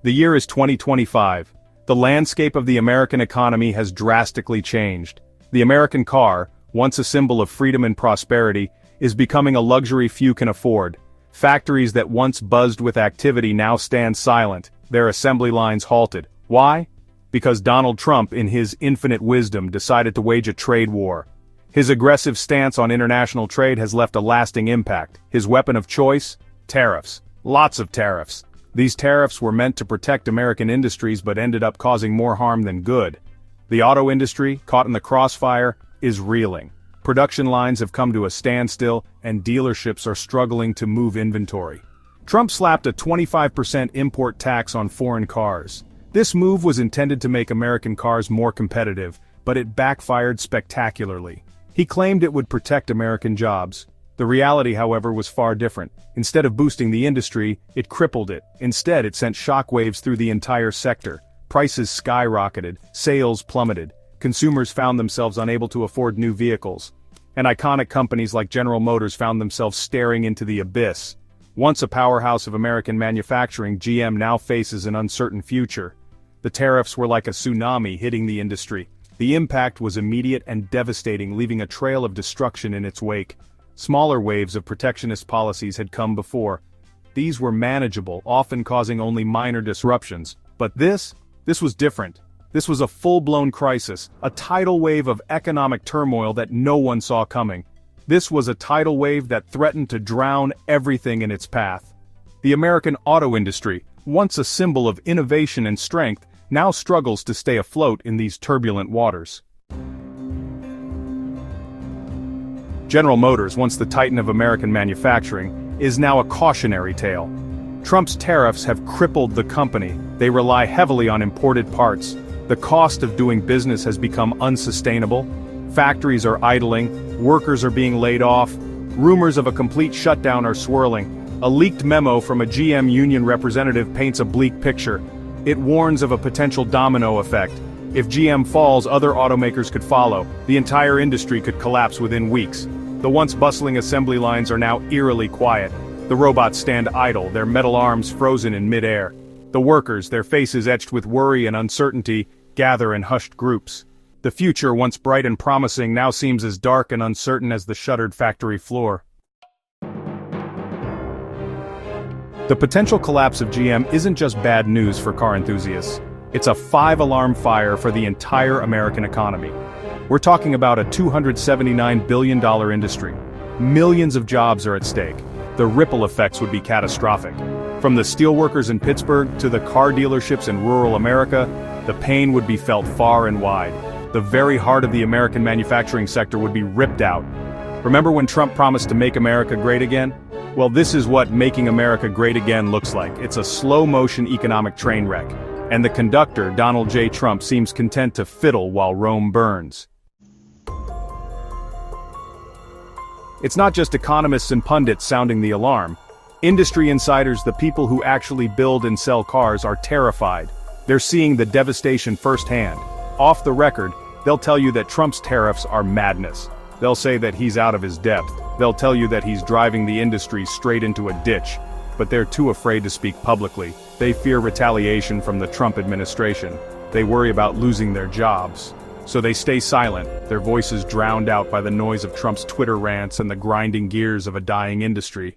The year is 2025. The landscape of the American economy has drastically changed. The American car, once a symbol of freedom and prosperity, is becoming a luxury few can afford. Factories that once buzzed with activity now stand silent, their assembly lines halted. Why? Because Donald Trump, in his infinite wisdom, decided to wage a trade war. His aggressive stance on international trade has left a lasting impact. His weapon of choice? Tariffs. Lots of tariffs. These tariffs were meant to protect American industries but ended up causing more harm than good. The auto industry, caught in the crossfire, is reeling. Production lines have come to a standstill, and dealerships are struggling to move inventory. Trump slapped a 25% import tax on foreign cars. This move was intended to make American cars more competitive, but it backfired spectacularly. He claimed it would protect American jobs. The reality, however, was far different. Instead of boosting the industry, it crippled it. Instead, it sent shockwaves through the entire sector. Prices skyrocketed, sales plummeted, consumers found themselves unable to afford new vehicles. And iconic companies like General Motors found themselves staring into the abyss. Once a powerhouse of American manufacturing, GM now faces an uncertain future. The tariffs were like a tsunami hitting the industry. The impact was immediate and devastating, leaving a trail of destruction in its wake. Smaller waves of protectionist policies had come before. These were manageable, often causing only minor disruptions. But this was different. This was a full-blown crisis, a tidal wave of economic turmoil that no one saw coming. This was a tidal wave that threatened to drown everything in its path. The American auto industry, once a symbol of innovation and strength, now struggles to stay afloat in these turbulent waters. General Motors, once the titan of American manufacturing, is now a cautionary tale. Trump's tariffs have crippled the company. They rely heavily on imported parts. The cost of doing business has become unsustainable. Factories are idling, workers are being laid off, rumors of a complete shutdown are swirling. A leaked memo from a GM union representative paints a bleak picture. It warns of a potential domino effect. If GM falls, other automakers could follow. The entire industry could collapse within weeks. The once bustling assembly lines are now eerily quiet. The robots stand idle, their metal arms frozen in midair. The workers, their faces etched with worry and uncertainty, gather in hushed groups. The future, once bright and promising, now seems as dark and uncertain as the shuttered factory floor. The potential collapse of GM isn't just bad news for car enthusiasts. It's a 5-alarm fire for the entire American economy. We're talking about a $279 billion industry. Millions of jobs are at stake. The ripple effects would be catastrophic. From the steelworkers in Pittsburgh to the car dealerships in rural America, the pain would be felt far and wide. The very heart of the American manufacturing sector would be ripped out. Remember when Trump promised to make America great again? Well, this is what making America great again looks like. It's a slow-motion economic train wreck. And the conductor, Donald J. Trump, seems content to fiddle while Rome burns. It's not just economists and pundits sounding the alarm. Industry insiders, the people who actually build and sell cars, are terrified. They're seeing the devastation firsthand. Off the record, they'll tell you that Trump's tariffs are madness. They'll say that he's out of his depth. They'll tell you that he's driving the industry straight into a ditch. But they're too afraid to speak publicly. They fear retaliation from the Trump administration. They worry about losing their jobs. So they stay silent, their voices drowned out by the noise of Trump's Twitter rants and the grinding gears of a dying industry.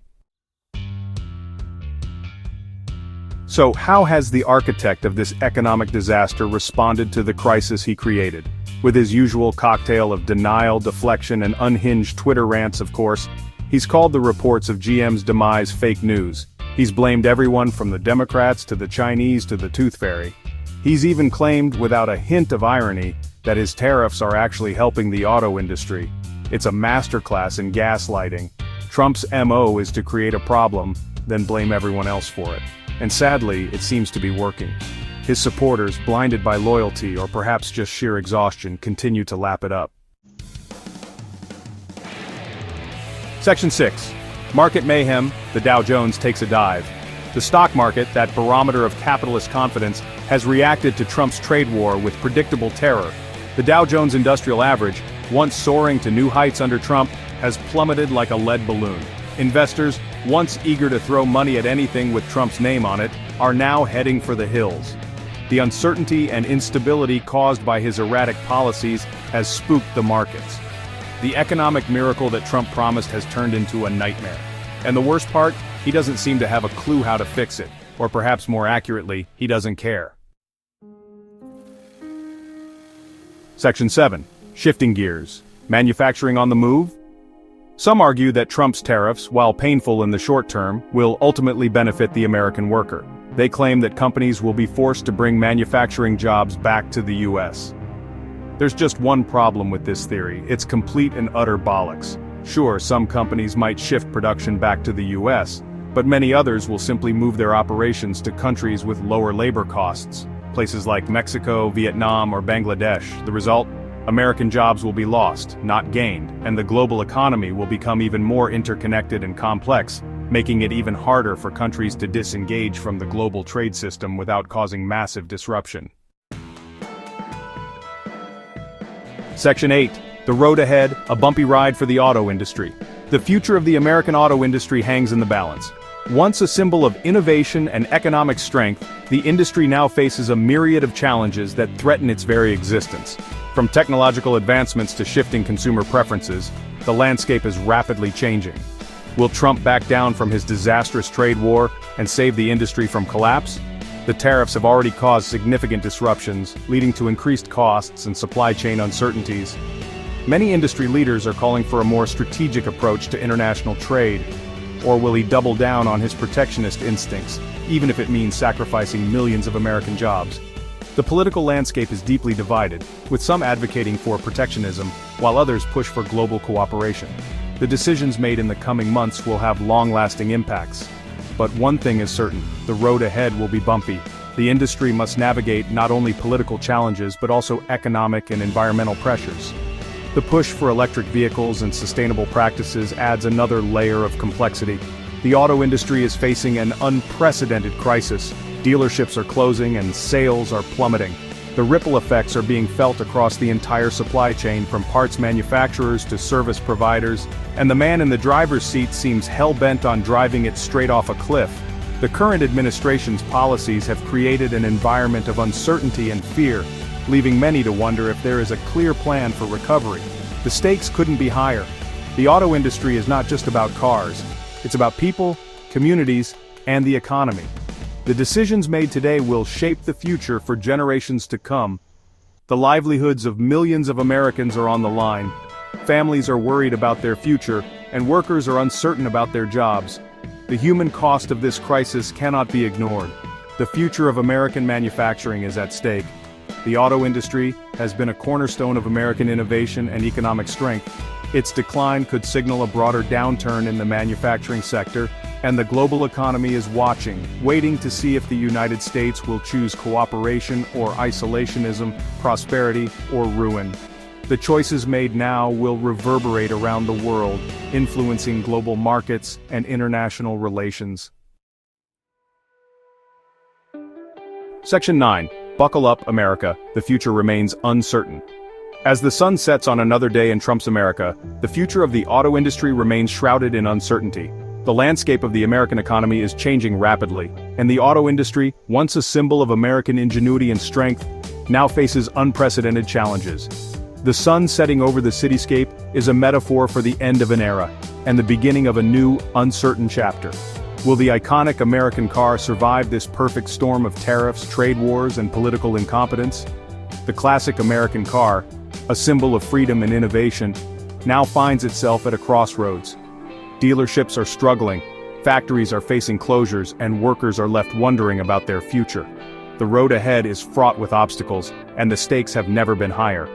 So how has the architect of this economic disaster responded to the crisis he created? With his usual cocktail of denial, deflection, and unhinged Twitter rants, of course, he's called the reports of GM's demise fake news. He's blamed everyone from the Democrats to the Chinese to the Tooth Fairy. He's even claimed, without a hint of irony, that his tariffs are actually helping the auto industry. It's a masterclass in gaslighting. Trump's MO is to create a problem, then blame everyone else for it. And sadly, it seems to be working. His supporters, blinded by loyalty or perhaps just sheer exhaustion, continue to lap it up. Section 6. Market mayhem, the Dow Jones takes a dive. The stock market, that barometer of capitalist confidence, has reacted to Trump's trade war with predictable terror. The Dow Jones Industrial Average, once soaring to new heights under Trump, has plummeted like a lead balloon. Investors, once eager to throw money at anything with Trump's name on it, are now heading for the hills. The uncertainty and instability caused by his erratic policies has spooked the markets. The economic miracle that Trump promised has turned into a nightmare. And the worst part, he doesn't seem to have a clue how to fix it, or perhaps more accurately, he doesn't care. Section 7. Shifting gears. Manufacturing on the move? Some argue that Trump's tariffs, while painful in the short term, will ultimately benefit the American worker. They claim that companies will be forced to bring manufacturing jobs back to the U.S. There's just one problem with this theory: it's complete and utter bollocks. Sure, some companies might shift production back to the U.S., but many others will simply move their operations to countries with lower labor costs, places like Mexico, Vietnam, or Bangladesh. The result? American jobs will be lost, not gained, and the global economy will become even more interconnected and complex, making it even harder for countries to disengage from the global trade system without causing massive disruption. Section 8. The road ahead, a bumpy ride for the auto industry. The future of the American auto industry hangs in the balance. Once a symbol of innovation and economic strength, the industry now faces a myriad of challenges that threaten its very existence. From technological advancements to shifting consumer preferences, the landscape is rapidly changing. Will Trump back down from his disastrous trade war and save the industry from collapse? The tariffs have already caused significant disruptions, leading to increased costs and supply chain uncertainties. Many industry leaders are calling for a more strategic approach to international trade. Or will he double down on his protectionist instincts, even if it means sacrificing millions of American jobs? The political landscape is deeply divided, with some advocating for protectionism, while others push for global cooperation. The decisions made in the coming months will have long-lasting impacts. But one thing is certain: the road ahead will be bumpy. The industry must navigate not only political challenges but also economic and environmental pressures. The push for electric vehicles and sustainable practices adds another layer of complexity. The auto industry is facing an unprecedented crisis. Dealerships are closing and sales are plummeting. The ripple effects are being felt across the entire supply chain, from parts manufacturers to service providers, and the man in the driver's seat seems hell-bent on driving it straight off a cliff. The current administration's policies have created an environment of uncertainty and fear, leaving many to wonder if there is a clear plan for recovery. The stakes couldn't be higher. The auto industry is not just about cars. It's about people, communities, and the economy. The decisions made today will shape the future for generations to come. The livelihoods of millions of Americans are on the line. Families are worried about their future, and workers are uncertain about their jobs. The human cost of this crisis cannot be ignored. The future of American manufacturing is at stake. The auto industry has been a cornerstone of American innovation and economic strength. Its decline could signal a broader downturn in the manufacturing sector, and the global economy is watching, waiting to see if the United States will choose cooperation or isolationism, prosperity or ruin. The choices made now will reverberate around the world, influencing global markets and international relations. Section 9. Buckle up, America. The future remains uncertain. As the sun sets on another day in Trump's America, the future of the auto industry remains shrouded in uncertainty. The landscape of the American economy is changing rapidly, and the auto industry, once a symbol of American ingenuity and strength, now faces unprecedented challenges. The sun setting over the cityscape is a metaphor for the end of an era, and the beginning of a new, uncertain chapter. Will the iconic American car survive this perfect storm of tariffs, trade wars, and political incompetence? The classic American car, a symbol of freedom and innovation, now finds itself at a crossroads. Dealerships are struggling, factories are facing closures, and workers are left wondering about their future. The road ahead is fraught with obstacles, and the stakes have never been higher.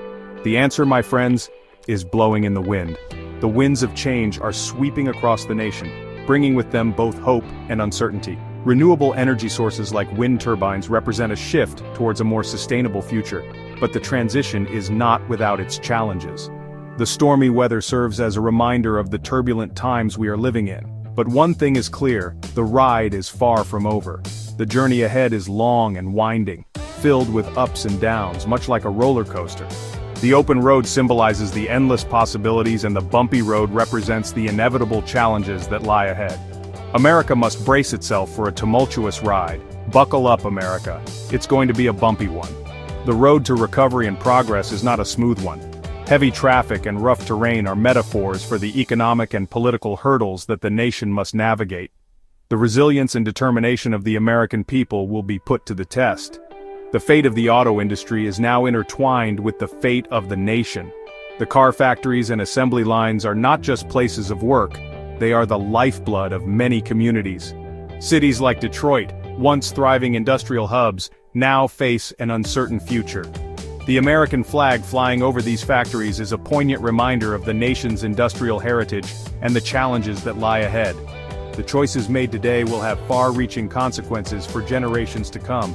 The answer, my friends, is blowing in the wind. The winds of change are sweeping across the nation, bringing with them both hope and uncertainty. Renewable energy sources like wind turbines represent a shift towards a more sustainable future, but the transition is not without its challenges. The stormy weather serves as a reminder of the turbulent times we are living in. But one thing is clear: the ride is far from over. The journey ahead is long and winding, filled with ups and downs, much like a roller coaster. The open road symbolizes the endless possibilities and the bumpy road represents the inevitable challenges that lie ahead. America must brace itself for a tumultuous ride. Buckle up, America. It's going to be a bumpy one. The road to recovery and progress is not a smooth one. Heavy traffic and rough terrain are metaphors for the economic and political hurdles that the nation must navigate. The resilience and determination of the American people will be put to the test. The fate of the auto industry is now intertwined with the fate of the nation. The car factories and assembly lines are not just places of work, they are the lifeblood of many communities. Cities like Detroit, once thriving industrial hubs, now face an uncertain future. The American flag flying over these factories is a poignant reminder of the nation's industrial heritage and the challenges that lie ahead. The choices made today will have far-reaching consequences for generations to come.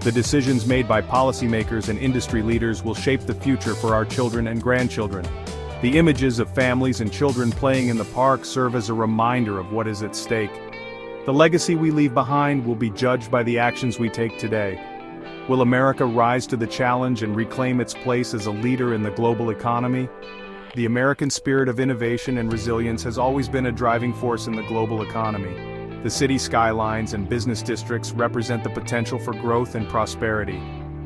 The decisions made by policymakers and industry leaders will shape the future for our children and grandchildren. The images of families and children playing in the park serve as a reminder of what is at stake. The legacy we leave behind will be judged by the actions we take today. Will America rise to the challenge and reclaim its place as a leader in the global economy? The American spirit of innovation and resilience has always been a driving force in the global economy. The city skylines and business districts represent the potential for growth and prosperity.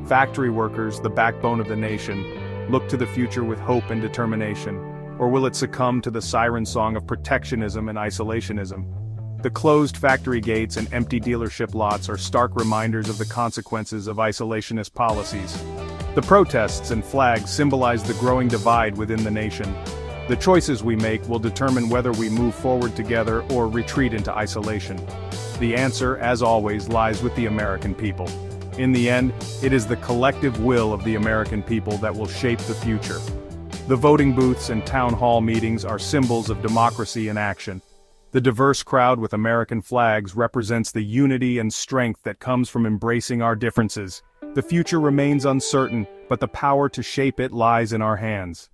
Factory workers, the backbone of the nation, look to the future with hope and determination. Or will it succumb to the siren song of protectionism and isolationism? The closed factory gates and empty dealership lots are stark reminders of the consequences of isolationist policies. The protests and flags symbolize the growing divide within the nation. The choices we make will determine whether we move forward together or retreat into isolation. The answer, as always, lies with the American people. In the end, it is the collective will of the American people that will shape the future. The voting booths and town hall meetings are symbols of democracy in action. The diverse crowd with American flags represents the unity and strength that comes from embracing our differences. The future remains uncertain, but the power to shape it lies in our hands.